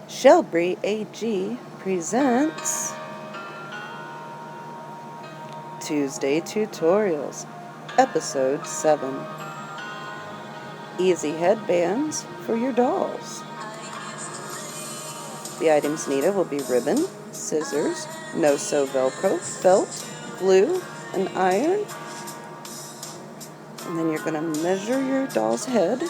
Shelby AG presents Tuesday Tutorials, Episode 7. Easy headbands for your dolls. The items needed will be ribbon, scissors, no sew Velcro, felt, glue, an iron, and then you're going to measure your doll's head.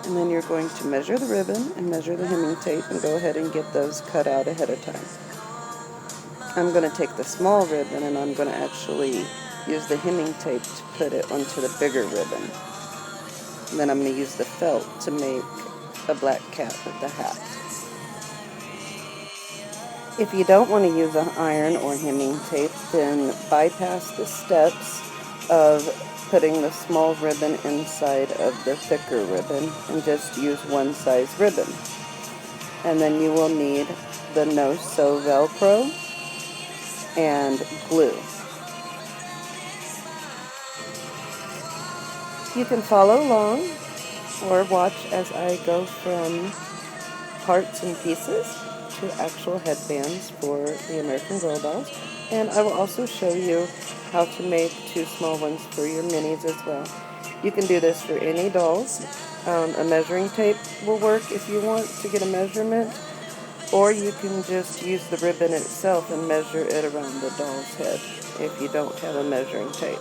And then you're going to measure the ribbon and measure the hemming tape and go ahead and get those cut out ahead of time. I'm going to take the small ribbon and I'm going to actually use the hemming tape to put it onto the bigger ribbon. And then I'm going to use the felt to make a black cat with the hat. If you don't want to use an iron or hemming tape, then bypass the steps of putting the small ribbon inside of the thicker ribbon and just use one size ribbon. And then you will need the No Sew Velcro and glue. You can follow along or watch as I go from parts and pieces to actual headbands for the American Girl dolls. And I will also show you how to make two small ones for your minis as well. You can do this for any dolls. A measuring tape will work if you want to get a measurement, or you can just use the ribbon itself and measure it around the doll's head if you don't have a measuring tape.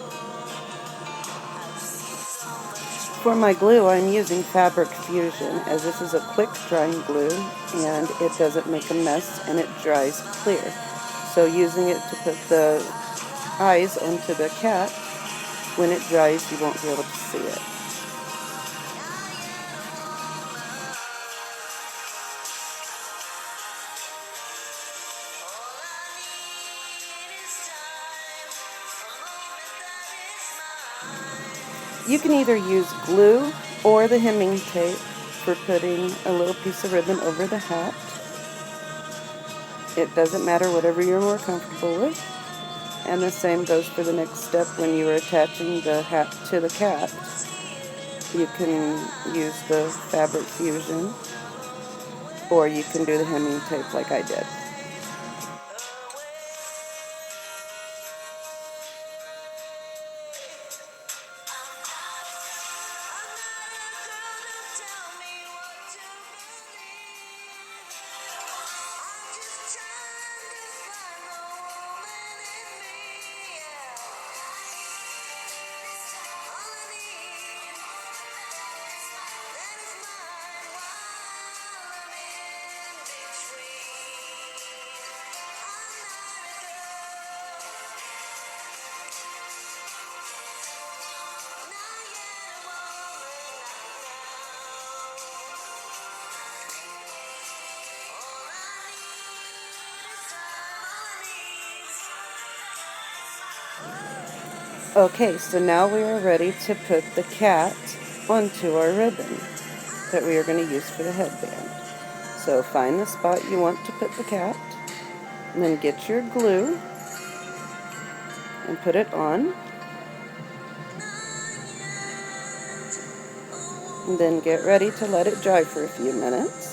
For my glue, I'm using Fabric Fusion, as this is a quick drying glue and it doesn't make a mess and it dries clear. So using it to put the eyes onto the cat, when it dries you won't be able to see it. You can either use glue or the hemming tape for putting a little piece of ribbon over the hat. It doesn't matter, whatever you're more comfortable with. And the same goes for the next step when you are attaching the hat to the cat. You can use the Fabric Fusion, or you can do the hemming tape like I did. Okay, so now we are ready to put the cat onto our ribbon that we are going to use for the headband. So find the spot you want to put the cat, and then get your glue and put it on. And then get ready to let it dry for a few minutes.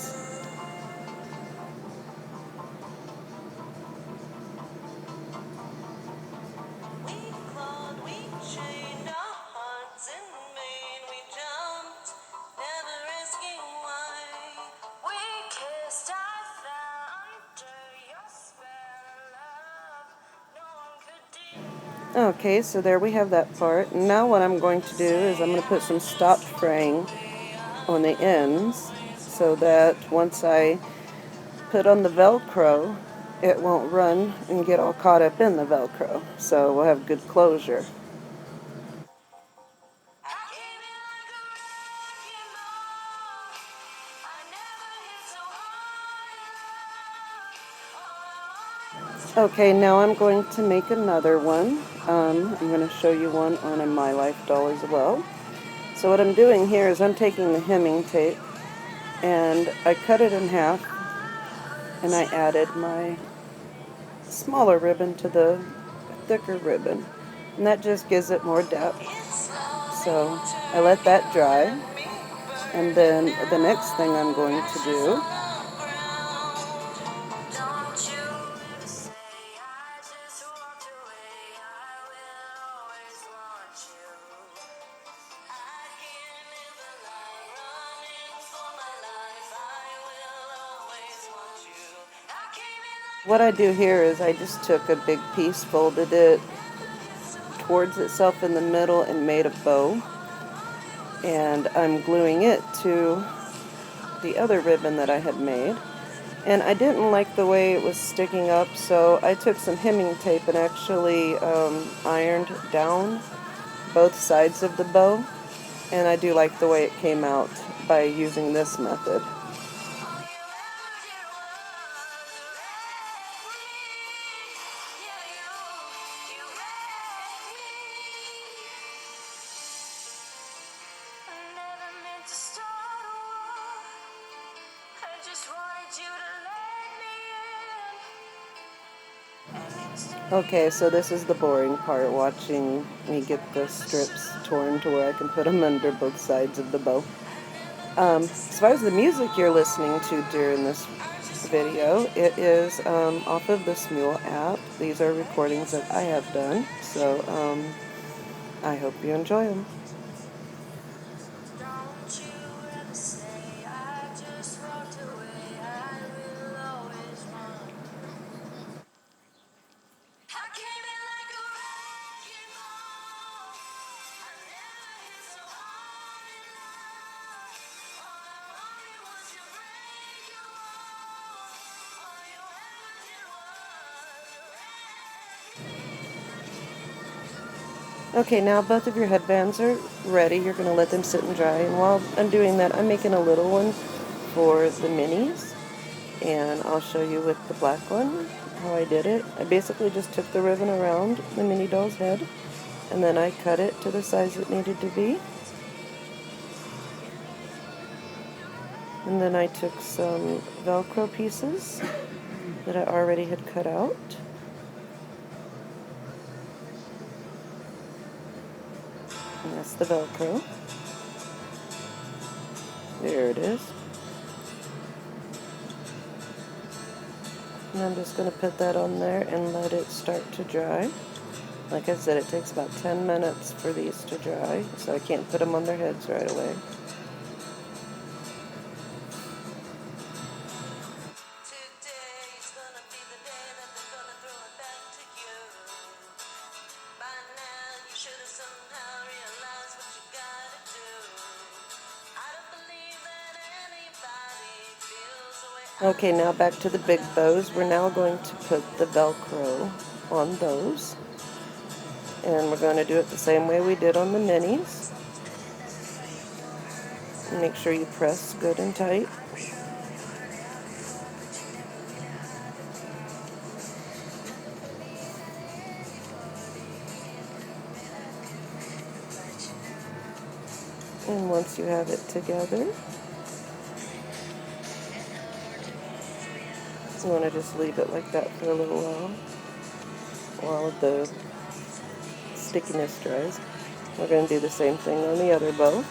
Okay, so there we have that part. Now what I'm going to do is I'm going to put some stop fraying on the ends so that once I put on the Velcro, it won't run and get all caught up in the Velcro. So we'll have good closure. Okay, now I'm going to make another one. I'm going to show you one on a Mylife doll as well. So what I'm doing here is I'm taking the hemming tape and I cut it in half and I added my smaller ribbon to the thicker ribbon, and that just gives it more depth. So I let that dry, and then the next thing I'm going to do What I do here is I just took a big piece, folded it towards itself in the middle, and made a bow. And I'm gluing it to the other ribbon that I had made. And I didn't like the way it was sticking up, so I took some hemming tape and actually ironed down both sides of the bow. And I do like the way it came out by using this method. Okay, so this is the boring part, watching me get the strips torn to where I can put them under both sides of the bow. As far as the music you're listening to during this video, it is off of the Mule app. These are recordings that I have done, so I hope you enjoy them. Okay, now both of your headbands are ready. You're going to let them sit and dry. And while I'm doing that, I'm making a little one for the minis. And I'll show you with the black one how I did it. I basically just took the ribbon around the mini doll's head, and then I cut it to the size it needed to be. And then I took some Velcro pieces that I already had cut out. And that's the Velcro. There it is. And I'm just going to put that on there and let it start to dry. Like I said, it takes about 10 minutes for these to dry, so I can't put them on their heads right away. Okay, now back to the big bows. We're now going to put the Velcro on those. And we're going to do it the same way we did on the minis. Make sure you press good and tight. And once you have it together, you want to just leave it like that for a little while the stickiness dries. We're going to do the same thing on the other bow.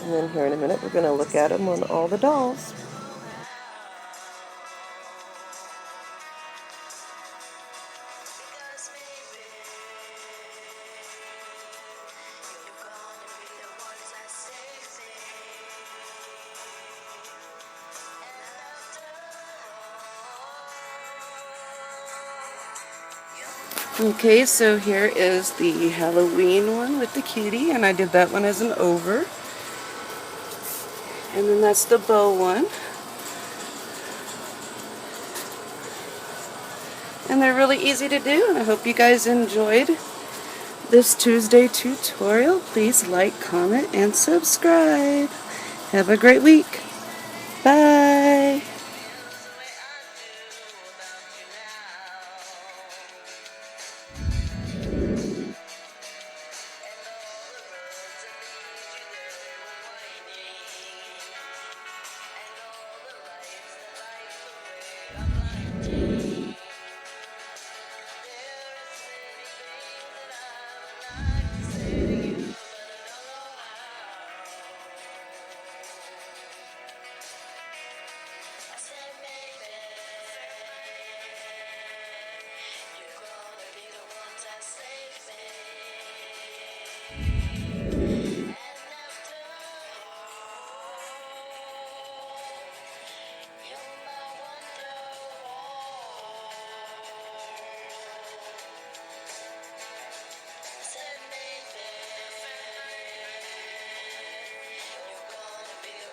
And then here in a minute, we're going to look at them on all the dolls. Okay, so here is the Halloween one with the kitty, and I did that one as an over. And then that's the bow one. And they're really easy to do, and I hope you guys enjoyed this Tuesday tutorial. Please like, comment, and subscribe. Have a great week. Bye.